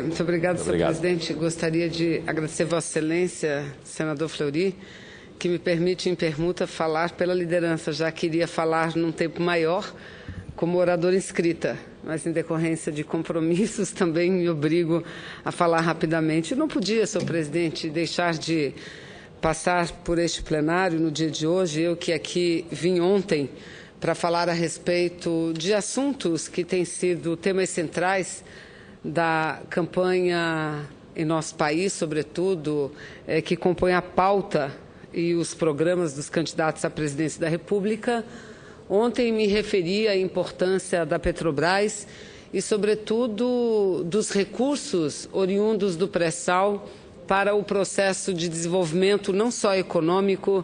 Muito obrigado, senhor presidente. Gostaria de agradecer a Vossa Excelência, senador Fleury, que me permite, em permuta, falar pela liderança, já que iria falar num tempo maior como oradora inscrita, mas em decorrência de compromissos também me obrigo a falar rapidamente. Não podia, senhor presidente, deixar de passar por este plenário no dia de hoje, eu que aqui vim ontem para falar a respeito de assuntos que têm sido temas centrais da campanha em nosso país, sobretudo, que compõe a pauta e os programas dos candidatos à presidência da República. Ontem me referi à importância da Petrobras e, sobretudo, dos recursos oriundos do pré-sal para o processo de desenvolvimento não só econômico,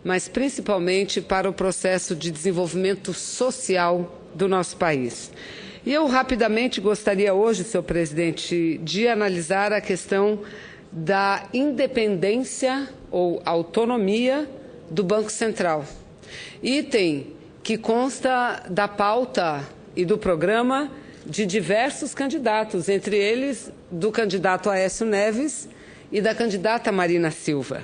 mas principalmente para o processo de desenvolvimento social do nosso país. E eu rapidamente gostaria hoje, senhor presidente, de analisar a questão da independência ou autonomia do Banco Central. Item que consta da pauta e do programa de diversos candidatos, entre eles do candidato Aécio Neves e da candidata Marina Silva.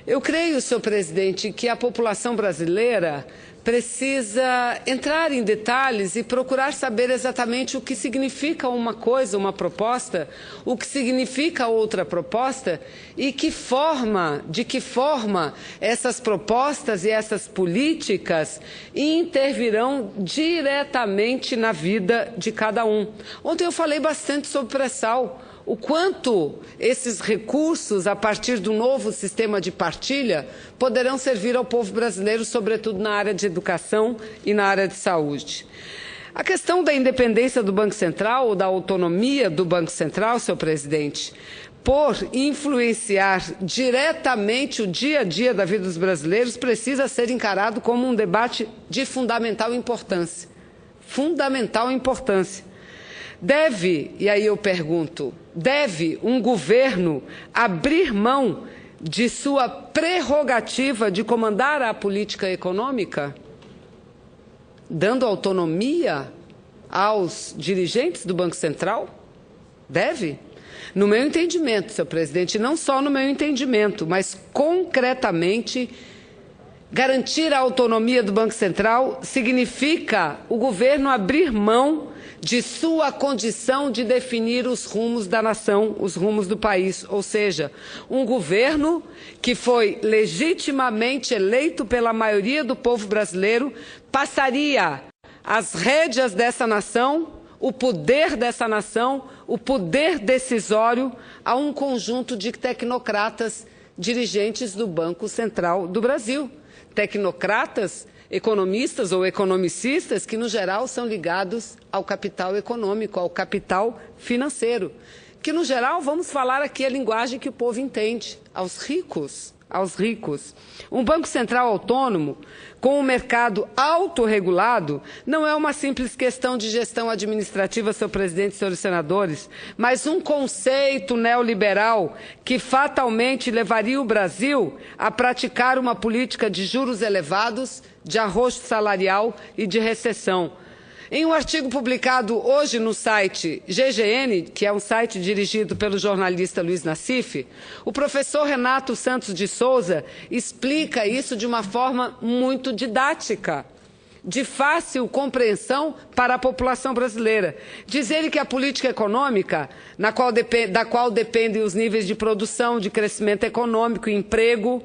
Eu creio, senhor presidente, que a população brasileira precisa entrar em detalhes e procurar saber exatamente o que significa uma coisa, uma proposta, o que significa outra proposta e de que forma essas propostas e essas políticas intervirão diretamente na vida de cada um. Ontem eu falei bastante sobre pré-sal. O quanto esses recursos, a partir do novo sistema de partilha, poderão servir ao povo brasileiro, sobretudo na área de educação e na área de saúde. A questão da independência do Banco Central, ou da autonomia do Banco Central, senhor presidente, por influenciar diretamente o dia a dia da vida dos brasileiros, precisa ser encarado como um debate de fundamental importância. Fundamental importância. Deve, e aí eu pergunto, deve um governo abrir mão de sua prerrogativa de comandar a política econômica, dando autonomia aos dirigentes do Banco Central? Deve? No meu entendimento, senhor presidente, não só no meu entendimento, mas concretamente, garantir a autonomia do Banco Central significa o governo abrir mão de sua condição de definir os rumos da nação, os rumos do país, ou seja, um governo que foi legitimamente eleito pela maioria do povo brasileiro passaria as rédeas dessa nação, o poder dessa nação, o poder decisório a um conjunto de tecnocratas dirigentes do Banco Central do Brasil. Tecnocratas, economistas ou economicistas que, no geral, são ligados ao capital econômico, ao capital financeiro. Que, no geral, vamos falar aqui a linguagem que o povo entende, aos ricos. Um Banco Central autônomo, com um mercado autorregulado, não é uma simples questão de gestão administrativa, senhor presidente e senhores senadores, mas um conceito neoliberal que fatalmente levaria o Brasil a praticar uma política de juros elevados, de arroxo salarial e de recessão. Em um artigo publicado hoje no site GGN, que é um site dirigido pelo jornalista Luiz Nassif, o professor Renato Santos de Souza explica isso de uma forma muito didática, de fácil compreensão para a população brasileira. Diz ele que a política econômica, da qual dependem os níveis de produção, de crescimento econômico, emprego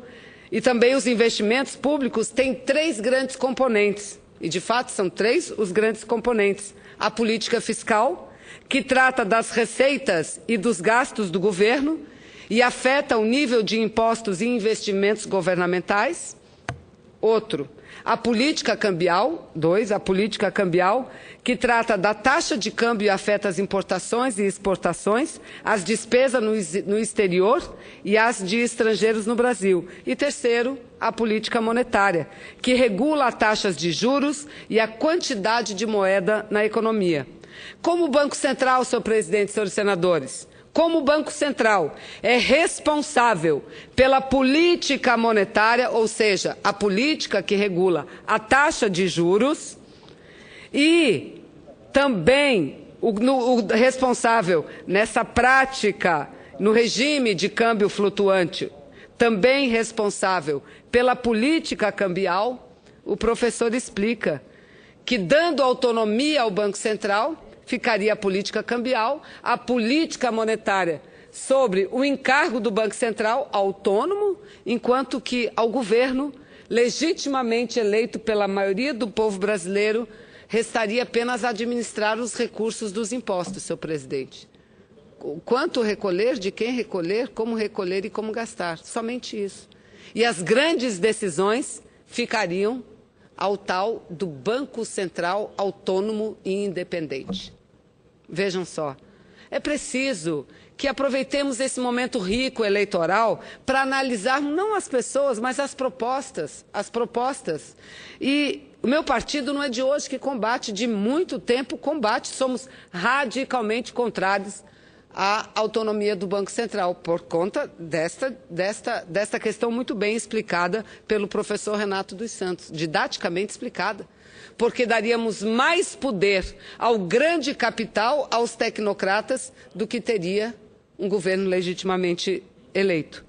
e também os investimentos públicos, tem três grandes componentes. E, de fato, são três os grandes componentes. A política fiscal, que trata das receitas e dos gastos do governo e afeta o nível de impostos e investimentos governamentais. Outro, a política cambial. Dois, a política cambial, que trata da taxa de câmbio e afeta as importações e exportações, as despesas no exterior e as de estrangeiros no Brasil. E terceiro, a política monetária, que regula as taxas de juros e a quantidade de moeda na economia. Como o Banco Central, senhor presidente e senhores senadores, como o Banco Central é responsável pela política monetária, ou seja, a política que regula a taxa de juros, e também o responsável nessa prática, no regime de câmbio flutuante, também responsável pela política cambial, o professor explica que, dando autonomia ao Banco Central, ficaria a política cambial, a política monetária sobre o encargo do Banco Central autônomo, enquanto que ao governo, legitimamente eleito pela maioria do povo brasileiro, restaria apenas administrar os recursos dos impostos, senhor presidente. Quanto recolher, de quem recolher, como recolher e como gastar. Somente isso. E as grandes decisões ficariam ao tal do Banco Central autônomo e independente. Vejam só. É preciso que aproveitemos esse momento rico eleitoral para analisarmos não as pessoas, mas as propostas. E o meu partido não é de hoje que combate, de muito tempo combate. Somos radicalmente contrários à autonomia do Banco Central, por conta desta questão muito bem explicada pelo professor Renato dos Santos, didaticamente explicada. Porque daríamos mais poder ao grande capital, aos tecnocratas, do que teria um governo legitimamente eleito.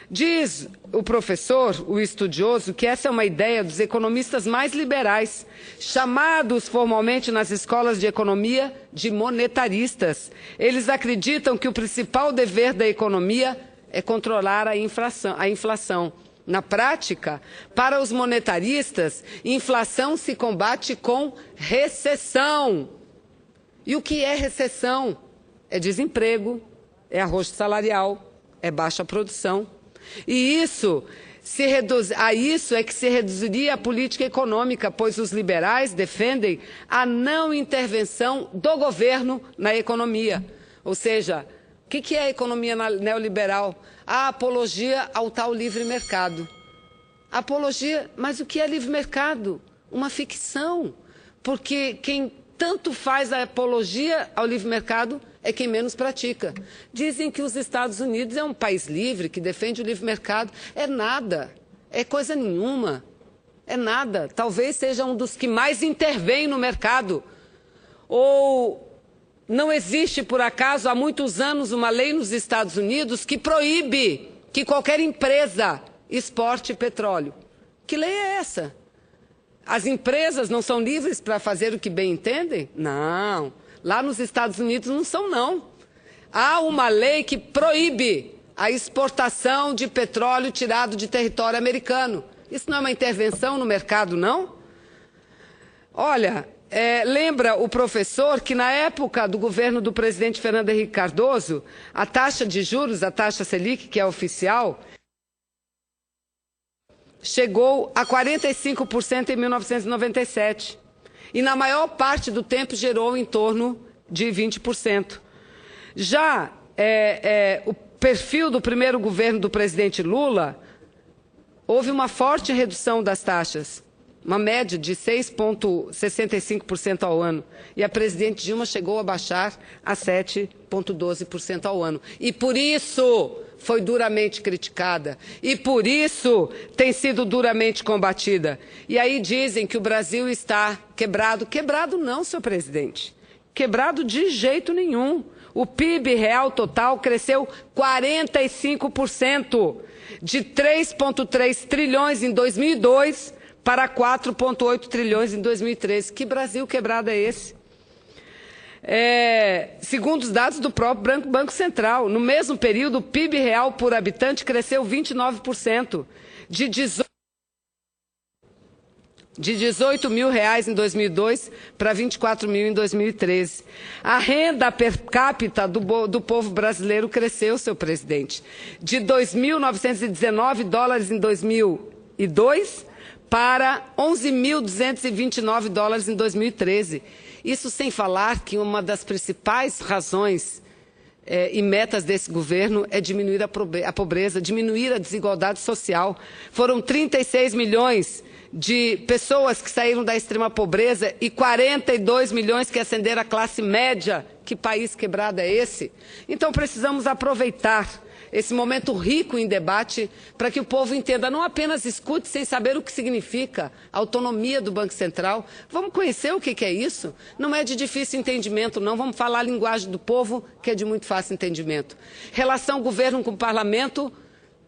Diz o professor, o estudioso, que essa é uma ideia dos economistas mais liberais, chamados formalmente nas escolas de economia de monetaristas. Eles acreditam que o principal dever da economia é controlar a inflação. Na prática, para os monetaristas, inflação se combate com recessão. E o que é recessão? É desemprego, é arroxo salarial, é baixa produção. E a isso é que se reduziria a política econômica, pois os liberais defendem a não intervenção do governo na economia. Ou seja, o que é a economia neoliberal? A apologia ao tal livre mercado. Apologia, mas o que é livre mercado? Uma ficção. Porque quem tanto faz a apologia ao livre mercado é quem menos pratica. Dizem que os Estados Unidos é um país livre, que defende o livre mercado. É nada, é coisa nenhuma, é nada. Talvez seja um dos que mais intervém no mercado. Ou não existe, por acaso, há muitos anos, uma lei nos Estados Unidos que proíbe que qualquer empresa exporte petróleo. Que lei é essa? As empresas não são livres para fazer o que bem entendem? Não. Lá nos Estados Unidos não são, não. Há uma lei que proíbe a exportação de petróleo tirado de território americano. Isso não é uma intervenção no mercado, não? Olha, lembra o professor que na época do governo do presidente Fernando Henrique Cardoso, a taxa de juros, a taxa Selic, que é oficial, chegou a 45% em 1997. E na maior parte do tempo gerou em torno de 20%. Já o perfil do primeiro governo do presidente Lula, houve uma forte redução das taxas, uma média de 6,65% ao ano. E a presidente Dilma chegou a baixar a 7,12% ao ano. E por isso foi duramente criticada. E por isso tem sido duramente combatida. E aí dizem que o Brasil está quebrado. Quebrado não, senhor presidente. Quebrado de jeito nenhum. O PIB real total cresceu 45%, de 3,3 trilhões em 2002 para 4,8 trilhões em 2013. Que Brasil quebrado é esse? Segundo os dados do próprio Banco Central, no mesmo período, o PIB real por habitante cresceu 29%, de 18 mil reais em 2002 para 24 mil em 2013. A renda per capita do povo brasileiro cresceu, senhor presidente, de 2.919 dólares em 2002 para 11.229 dólares em 2013. Isso sem falar que uma das principais razões e metas desse governo é diminuir a pobreza, diminuir a desigualdade social. Foram 36 milhões de pessoas que saíram da extrema pobreza e 42 milhões que ascenderam à classe média. Que país quebrado é esse? Então precisamos aproveitar esse momento rico em debate, para que o povo entenda, não apenas escute sem saber o que significa a autonomia do Banco Central. Vamos conhecer o que é isso? Não é de difícil entendimento, não. Vamos falar a linguagem do povo, que é de muito fácil entendimento. Relação governo com o parlamento,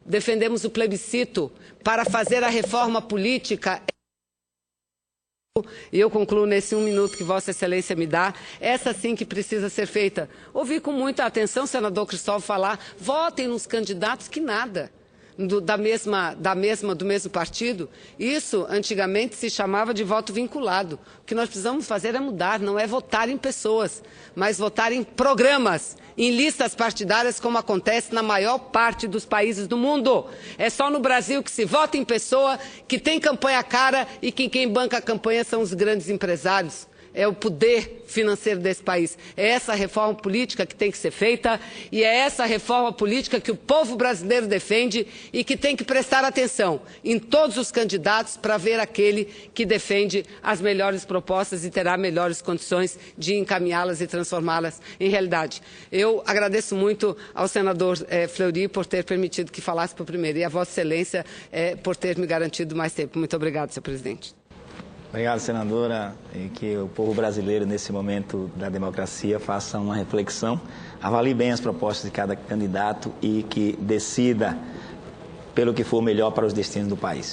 defendemos o plebiscito para fazer a reforma política. E eu concluo nesse 1 minuto que Vossa Excelência me dá, essa sim que precisa ser feita. Ouvi com muita atenção o senador Cristóvão falar, votem nos candidatos que nada, do mesmo partido. Isso, antigamente, se chamava de voto vinculado. O que nós precisamos fazer é mudar, não é votar em pessoas, mas votar em programas, em listas partidárias, como acontece na maior parte dos países do mundo. É só no Brasil que se vota em pessoa, que tem campanha cara e que quem banca a campanha são os grandes empresários. É o poder financeiro desse país. É essa reforma política que tem que ser feita e é essa reforma política que o povo brasileiro defende e que tem que prestar atenção em todos os candidatos para ver aquele que defende as melhores propostas e terá melhores condições de encaminhá-las e transformá-las em realidade. Eu agradeço muito ao senador Fleury por ter permitido que falasse por primeiro e a Vossa Excelência por ter me garantido mais tempo. Muito obrigado, senhor presidente. Obrigado, senadora, e que o povo brasileiro, nesse momento da democracia, faça uma reflexão, avalie bem as propostas de cada candidato e que decida pelo que for melhor para os destinos do país.